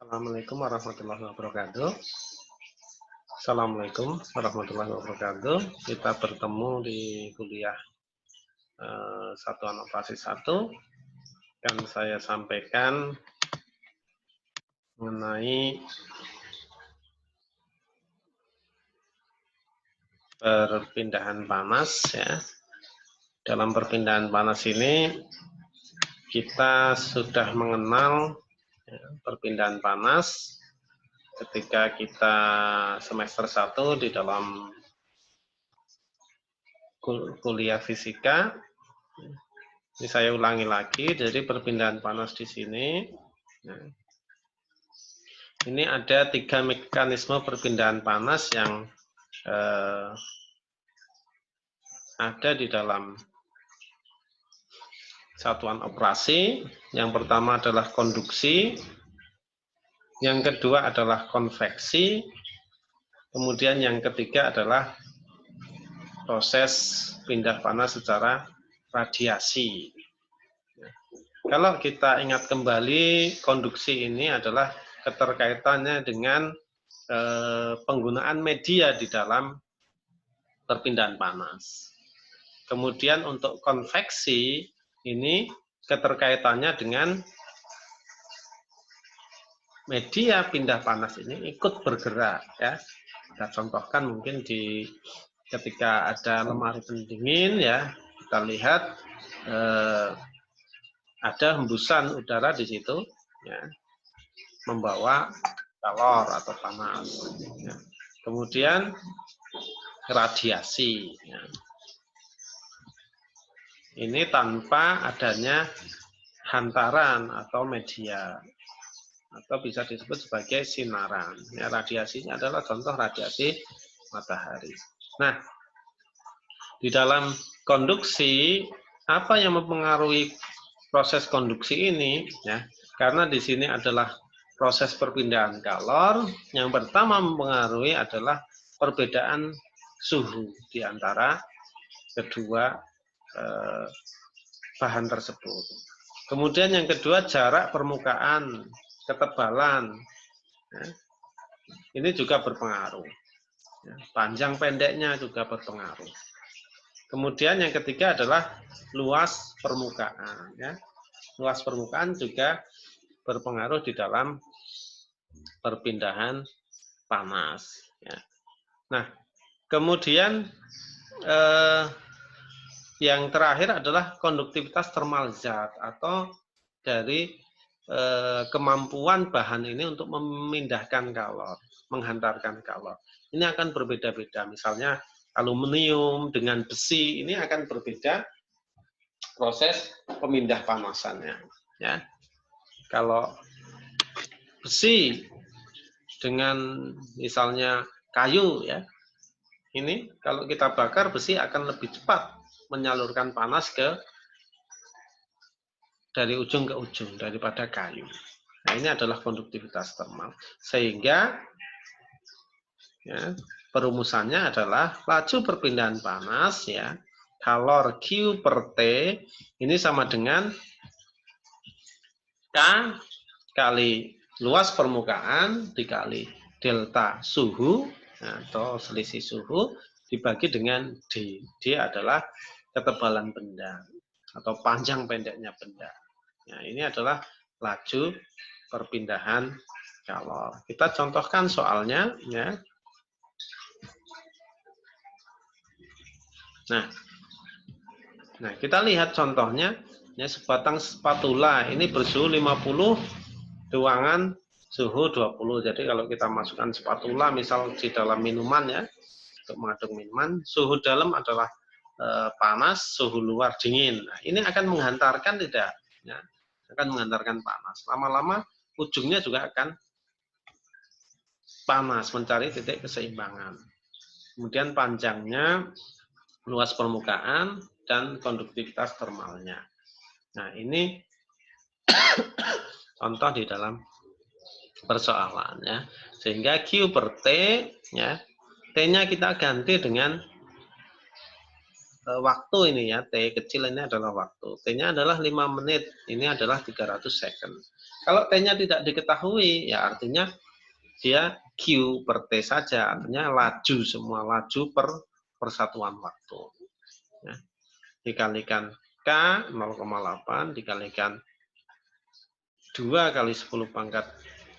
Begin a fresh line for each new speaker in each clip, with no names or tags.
Assalamualaikum warahmatullahi wabarakatuh. Assalamualaikum warahmatullahi wabarakatuh. Kita bertemu di kuliah satuan operasi 1 yang saya sampaikan mengenai perpindahan panas ya. Dalam perpindahan panas ini kita sudah mengenal perpindahan panas ketika kita semester 1 di dalam kuliah fisika. Ini saya ulangi lagi, jadi perpindahan panas di sini. Nah, ini ada 3 mekanisme perpindahan panas yang ada di dalam satuan operasi. Yang pertama adalah konduksi, yang kedua adalah konveksi, kemudian yang ketiga adalah proses pindah panas secara radiasi. Kalau kita ingat kembali, konduksi ini adalah keterkaitannya dengan penggunaan media di dalam perpindahan panas. Kemudian untuk konveksi ini keterkaitannya dengan media pindah panas ini ikut bergerak ya. Kita contohkan mungkin ketika ada lemari pendingin ya, kita lihat ada hembusan udara di situ ya, membawa kalor atau panas ya. Kemudian radiasi ya. Ini tanpa adanya hantaran atau media, atau bisa disebut sebagai sinaran ya. Radiasinya adalah contoh radiasi matahari. Nah, di dalam konduksi, apa yang mempengaruhi proses konduksi ini ya? Karena di sini adalah proses perpindahan kalor. Yang pertama mempengaruhi adalah perbedaan suhu di antara kedua bahan tersebut. Kemudian yang kedua, jarak permukaan, ketebalan. Ya. Ini juga berpengaruh. Ya. Panjang pendeknya juga berpengaruh. Kemudian yang ketiga adalah luas permukaan. Ya. Luas permukaan juga berpengaruh di dalam perpindahan panas. Ya. Nah, kemudian yang terakhir adalah konduktivitas termal zat atau dari kemampuan bahan ini untuk memindahkan kalor, menghantarkan kalor. Ini akan berbeda-beda. Misalnya aluminium dengan besi ini akan berbeda proses pemindah panasannya. Ya, kalau besi dengan misalnya kayu ya, ini kalau kita bakar besi akan lebih cepat menyalurkan panas dari ujung ke ujung daripada kayu. Nah, ini adalah konduktivitas termal. Sehingga ya, perumusannya adalah laju perpindahan panas ya, kalor Q per T ini sama dengan K kali luas permukaan dikali delta suhu atau selisih suhu dibagi dengan D. D adalah ketebalan benda atau panjang pendeknya benda. Nah, ini adalah laju perpindahan kalor. Kita contohkan soalnya ya. Nah, kita lihat contohnya ya, sebatang spatula ini bersuhu 50, ruangan suhu 20. Jadi kalau kita masukkan spatula misal di dalam minuman ya, untuk mengaduk minuman, suhu dalam adalah panas, suhu luar dingin. Nah, ini akan menghantarkan tidak ya, akan menghantarkan panas. Lama-lama ujungnya juga akan panas, mencari titik keseimbangan. Kemudian panjangnya, luas permukaan, dan konduktivitas termalnya. Nah, ini contoh di dalam persoalan ya. Sehingga Q per T ya, T-nya kita ganti dengan waktu ini ya, T kecil ini adalah waktu. T-nya adalah 5 menit, ini adalah 300 second. Kalau T-nya tidak diketahui, ya artinya dia Q per T saja, artinya laju semua, laju per persatuan waktu. Ya. Dikalikan K 0,8 dikalikan 2 kali 10 pangkat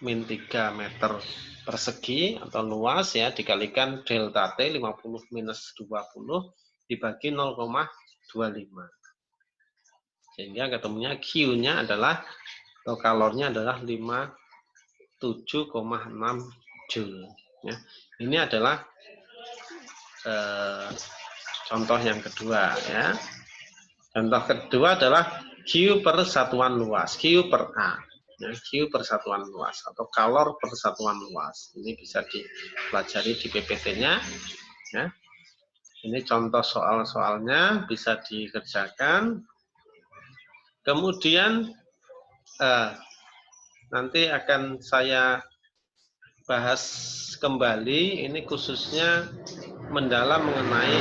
min 3 meter persegi atau luas ya, dikalikan delta T 50 minus 20 dibagi 0,25. Sehingga ketemunya Q-nya adalah atau kalornya adalah 57,6 Joule. Ya. Ini adalah contoh yang kedua ya. Contoh kedua adalah Q per satuan luas, Q per A. Ya, Q per satuan luas atau kalor per satuan luas. Ini bisa dipelajari di PPT-nya. Ya. Ini contoh soal-soalnya bisa dikerjakan. Kemudian nanti akan saya bahas kembali. Ini khususnya mendalam mengenai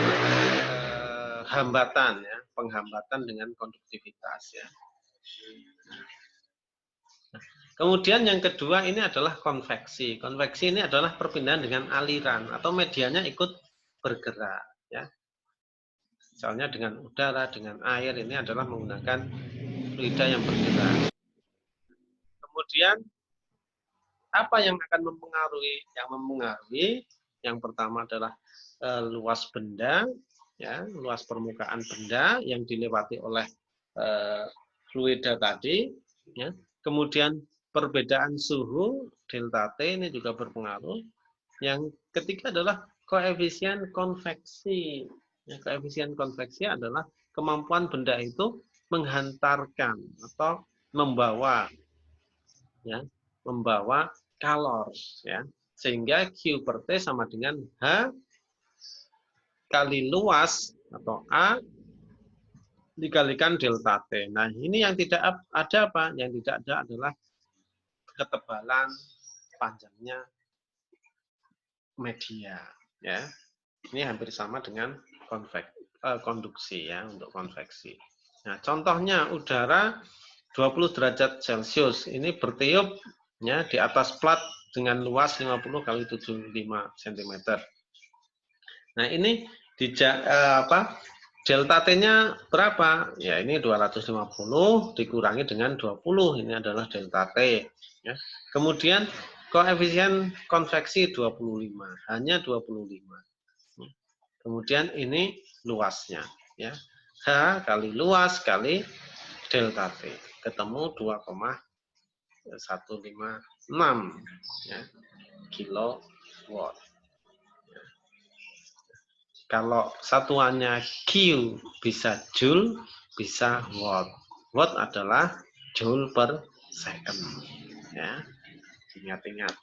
hambatan ya, penghambatan dengan konduktivitas ya. Kemudian yang kedua ini adalah konveksi. Konveksi ini adalah perpindahan dengan aliran atau medianya ikut bergerak ya. Misalnya dengan udara, dengan air, ini adalah menggunakan fluida yang bergerak. Kemudian apa yang akan mempengaruhi? Yang mempengaruhi yang pertama adalah luas benda, ya, luas permukaan benda yang dilewati oleh fluida tadi. Ya. Kemudian perbedaan suhu delta T ini juga berpengaruh. Yang ketiga adalah koefisien konveksi. Ya, koefisien konveksi adalah kemampuan benda itu menghantarkan atau membawa, ya, membawa kalor, ya, sehingga Q per T sama dengan H kali luas atau A dikalikan delta T. Nah, ini yang tidak ada apa? Yang tidak ada adalah ketebalan panjangnya media, ya. Ini hampir sama dengan konduksi ya, untuk konveksi. Nah, contohnya udara 20 derajat Celcius ini bertiup ya di atas plat dengan luas 50 kali 75 cm. Nah, ini delta T-nya berapa? Ya, ini 250 dikurangi dengan 20, ini adalah delta T. Ya. Kemudian koefisien konveksi 25, hanya 25. Kemudian ini luasnya, ya. H kali luas kali delta T, ketemu 2,156 ya, kilowatt. Kalau satuannya Q bisa Joule, bisa watt. Watt adalah Joule per second. Ya, ingat-ingat.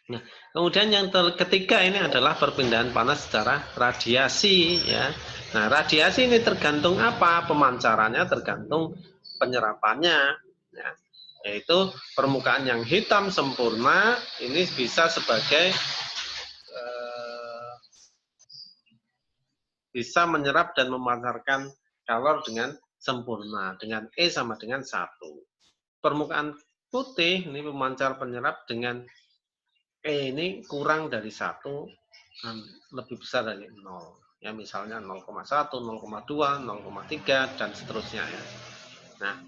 Nah, kemudian yang ketiga ini adalah perpindahan panas secara radiasi. Ya. Nah, radiasi ini tergantung apa? Pemancarannya tergantung penyerapannya. Ya. Yaitu permukaan yang hitam sempurna ini bisa sebagai bisa menyerap dan memancarkan kalor dengan sempurna, dengan E sama dengan 1. Permukaan putih ini pemancar penyerap dengan E ini kurang dari 1, lebih besar dari 0. Ya, misalnya 0,1, 0,2, 0,3, dan seterusnya. Ya. Nah,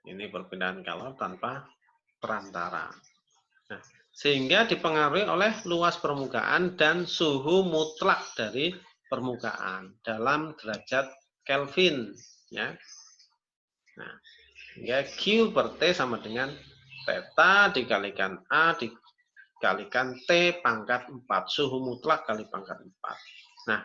ini perpindahan kalor tanpa perantara. Nah, sehingga dipengaruhi oleh luas permukaan dan suhu mutlak dari permukaan dalam derajat Kelvin. Ya. Nah, hingga Q per T sama dengan theta dikalikan A dikalikan T pangkat 4. Suhu mutlak kali pangkat 4. Nah,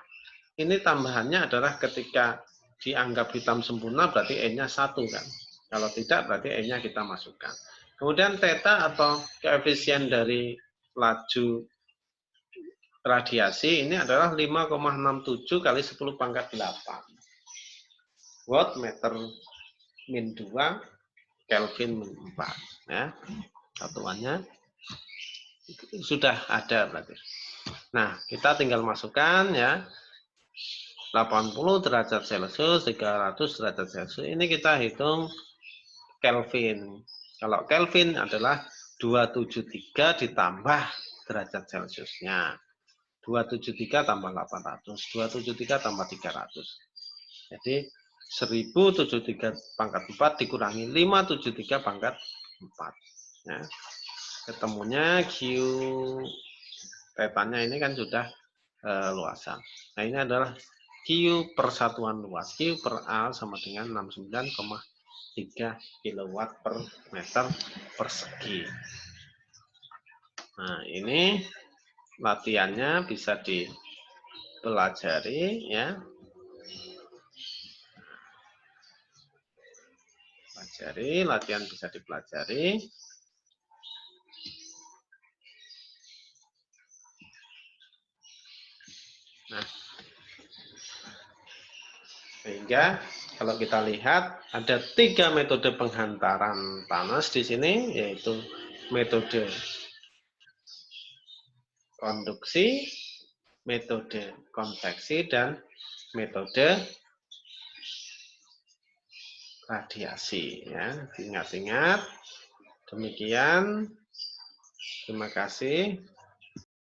ini tambahannya adalah ketika dianggap hitam sempurna berarti E-nya 1 kan. Kalau tidak berarti E-nya kita masukkan. Kemudian theta atau koefisien dari laju radiasi ini adalah 5,67 kali 10 pangkat 8. Watt meter min 2 Kelvin min 4. Ya. Satuannya sudah ada berarti. Nah, kita tinggal masukkan ya. 80 derajat Celcius, 300 derajat Celcius. Ini kita hitung Kelvin. Kalau Kelvin adalah 273 ditambah derajat Celciusnya. 273 tambah 800, 273 tambah 300. Jadi 1073 pangkat 4 dikurangi 573 pangkat 4. Ya. Ketemunya Q petanya ini kan sudah luasan. Nah, ini adalah Q persatuan luas. Q per A sama dengan 69,3 kW per meter persegi. Nah, ini latihannya bisa dipelajari ya. Pelajari, latihan bisa dipelajari. Nah, sehingga kalau kita lihat ada 3 metode penghantaran panas di sini, yaitu metode konduksi, metode konveksi, dan metode radiasi. Ya, ingat-ingat. Demikian. Terima kasih.